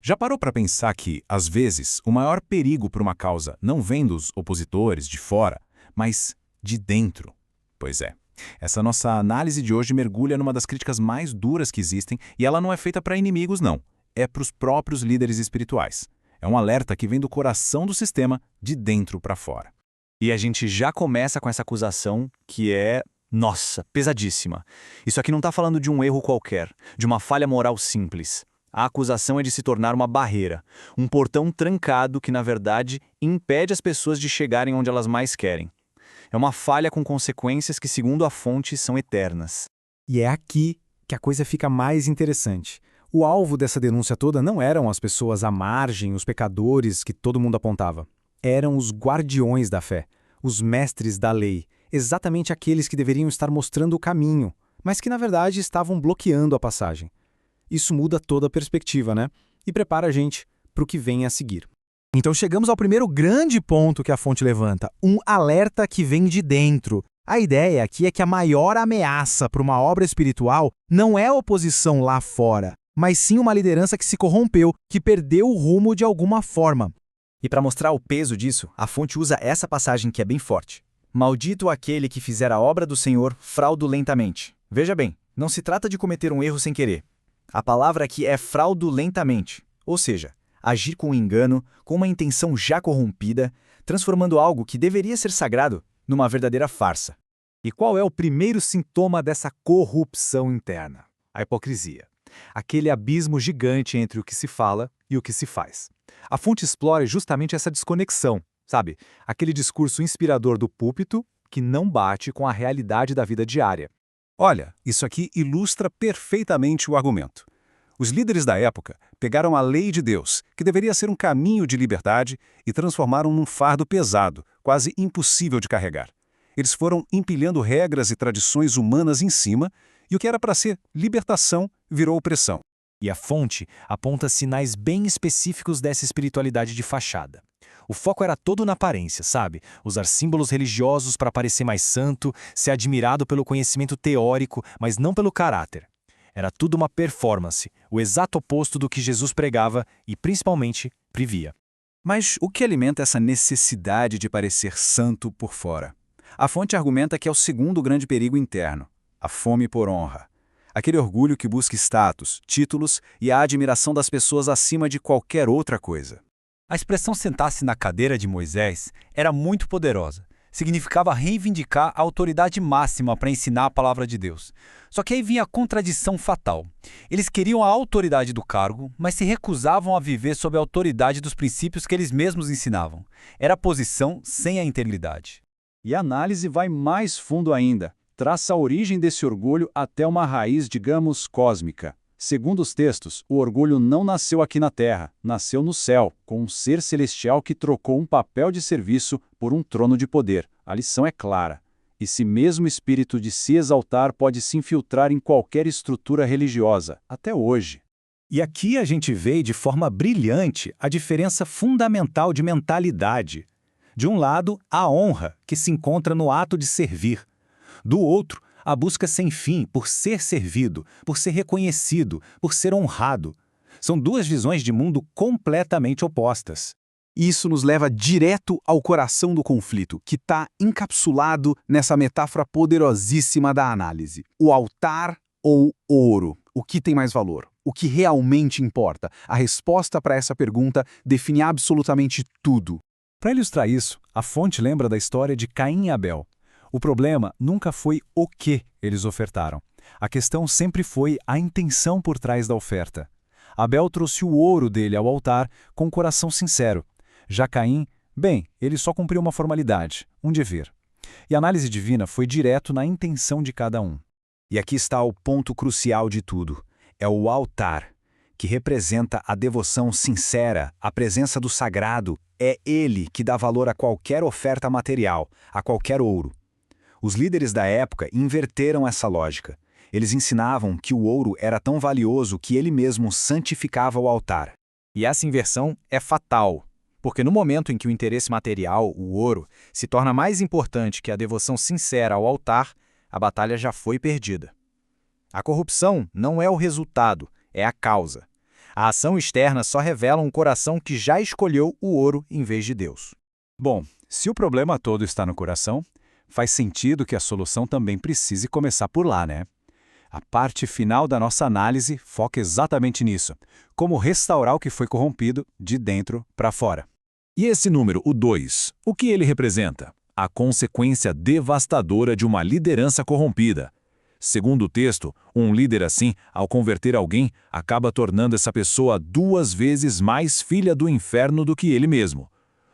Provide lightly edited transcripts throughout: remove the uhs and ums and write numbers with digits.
Já parou para pensar que, às vezes, o maior perigo para uma causa não vem dos opositores de fora, mas de dentro? Pois é. Essa nossa análise de hoje mergulha numa das críticas mais duras que existem e ela não é feita para inimigos, não. É para os próprios líderes espirituais. É um alerta que vem do coração do sistema, de dentro para fora. E a gente já começa com essa acusação que é, nossa, pesadíssima. Isso aqui não está falando de um erro qualquer, de uma falha moral simples. A acusação é de se tornar uma barreira, um portão trancado que, na verdade, impede as pessoas de chegarem onde elas mais querem. É uma falha com consequências que, segundo a fonte, são eternas. E é aqui que a coisa fica mais interessante. O alvo dessa denúncia toda não eram as pessoas à margem, os pecadores que todo mundo apontava. Eram os guardiões da fé, os mestres da lei, exatamente aqueles que deveriam estar mostrando o caminho, mas que na verdade estavam bloqueando a passagem. Isso muda toda a perspectiva, né? E prepara a gente para o que vem a seguir. Então chegamos ao primeiro grande ponto que a fonte levanta, um alerta que vem de dentro. A ideia aqui é que a maior ameaça para uma obra espiritual não é a oposição lá fora, mas sim uma liderança que se corrompeu, que perdeu o rumo de alguma forma. E para mostrar o peso disso, a fonte usa essa passagem que é bem forte. Maldito aquele que fizer a obra do Senhor fraudulentamente. Veja bem, não se trata de cometer um erro sem querer. A palavra aqui é fraudulentamente, ou seja, agir com engano, com uma intenção já corrompida, transformando algo que deveria ser sagrado numa verdadeira farsa. E qual é o primeiro sintoma dessa corrupção interna? A hipocrisia. Aquele abismo gigante entre o que se fala e o que se faz. A fonte explora justamente essa desconexão, sabe? Aquele discurso inspirador do púlpito que não bate com a realidade da vida diária. Olha, isso aqui ilustra perfeitamente o argumento. Os líderes da época pegaram a lei de Deus, que deveria ser um caminho de liberdade, e transformaram num fardo pesado, quase impossível de carregar. Eles foram empilhando regras e tradições humanas em cima, e o que era para ser libertação virou opressão. E a fonte aponta sinais bem específicos dessa espiritualidade de fachada. O foco era todo na aparência, sabe? Usar símbolos religiosos para parecer mais santo, ser admirado pelo conhecimento teórico, mas não pelo caráter. Era tudo uma performance, o exato oposto do que Jesus pregava e, principalmente, previa. Mas o que alimenta essa necessidade de parecer santo por fora? A fonte argumenta que é o segundo grande perigo interno, a fome por honra. Aquele orgulho que busca status, títulos e a admiração das pessoas acima de qualquer outra coisa. A expressão sentar-se na cadeira de Moisés era muito poderosa. Significava reivindicar a autoridade máxima para ensinar a palavra de Deus. Só que aí vinha a contradição fatal. Eles queriam a autoridade do cargo, mas se recusavam a viver sob a autoridade dos princípios que eles mesmos ensinavam. Era a posição sem a integridade. E a análise vai mais fundo ainda. Traça a origem desse orgulho até uma raiz, digamos, cósmica. Segundo os textos, o orgulho não nasceu aqui na Terra, nasceu no céu, com um ser celestial que trocou um papel de serviço por um trono de poder. A lição é clara. Esse mesmo espírito de se exaltar pode se infiltrar em qualquer estrutura religiosa, até hoje. E aqui a gente vê de forma brilhante a diferença fundamental de mentalidade. De um lado, a honra, que se encontra no ato de servir. Do outro, a busca sem fim por ser servido, por ser reconhecido, por ser honrado. São duas visões de mundo completamente opostas. Isso nos leva direto ao coração do conflito, que está encapsulado nessa metáfora poderosíssima da análise. O altar ou ouro? O que tem mais valor? O que realmente importa? A resposta para essa pergunta define absolutamente tudo. Para ilustrar isso, a fonte lembra da história de Caim e Abel. O problema nunca foi o que eles ofertaram. A questão sempre foi a intenção por trás da oferta. Abel trouxe o ouro dele ao altar com um coração sincero. Já Caim, bem, ele só cumpriu uma formalidade, um dever. E a análise divina foi direto na intenção de cada um. E aqui está o ponto crucial de tudo. É o altar, que representa a devoção sincera, a presença do sagrado. É ele que dá valor a qualquer oferta material, a qualquer ouro. Os líderes da época inverteram essa lógica. Eles ensinavam que o ouro era tão valioso que ele mesmo santificava o altar. E essa inversão é fatal, porque no momento em que o interesse material, o ouro, se torna mais importante que a devoção sincera ao altar, a batalha já foi perdida. A corrupção não é o resultado, é a causa. A ação externa só revela um coração que já escolheu o ouro em vez de Deus. Bom, se o problema todo está no coração, faz sentido que a solução também precise começar por lá, né? A parte final da nossa análise foca exatamente nisso, como restaurar o que foi corrompido de dentro para fora. E esse número, o 2, o que ele representa? A consequência devastadora de uma liderança corrompida. Segundo o texto, um líder assim, ao converter alguém, acaba tornando essa pessoa 2 vezes mais filha do inferno do que ele mesmo.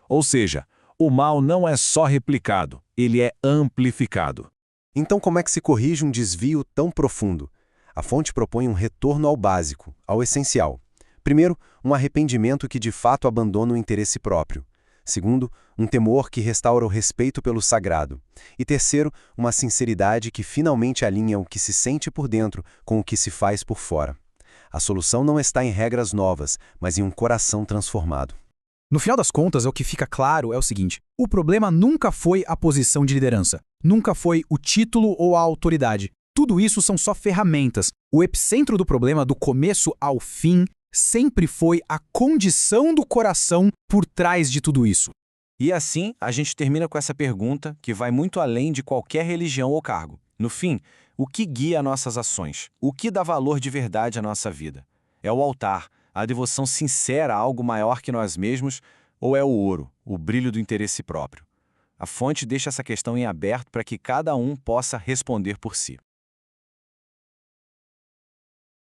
Ou seja, o mal não é só replicado, ele é amplificado. Então, como é que se corrige um desvio tão profundo? A fonte propõe um retorno ao básico, ao essencial. Primeiro, um arrependimento que de fato abandona o interesse próprio. Segundo, um temor que restaura o respeito pelo sagrado. E terceiro, uma sinceridade que finalmente alinha o que se sente por dentro com o que se faz por fora. A solução não está em regras novas, mas em um coração transformado. No final das contas, o que fica claro é o seguinte: o problema nunca foi a posição de liderança, nunca foi o título ou a autoridade. Tudo isso são só ferramentas. O epicentro do problema, do começo ao fim, sempre foi a condição do coração por trás de tudo isso. E assim, a gente termina com essa pergunta que vai muito além de qualquer religião ou cargo. No fim, o que guia nossas ações? O que dá valor de verdade à nossa vida? É o altar, a devoção sincera a algo maior que nós mesmos, ou é o ouro, o brilho do interesse próprio? A fonte deixa essa questão em aberto para que cada um possa responder por si.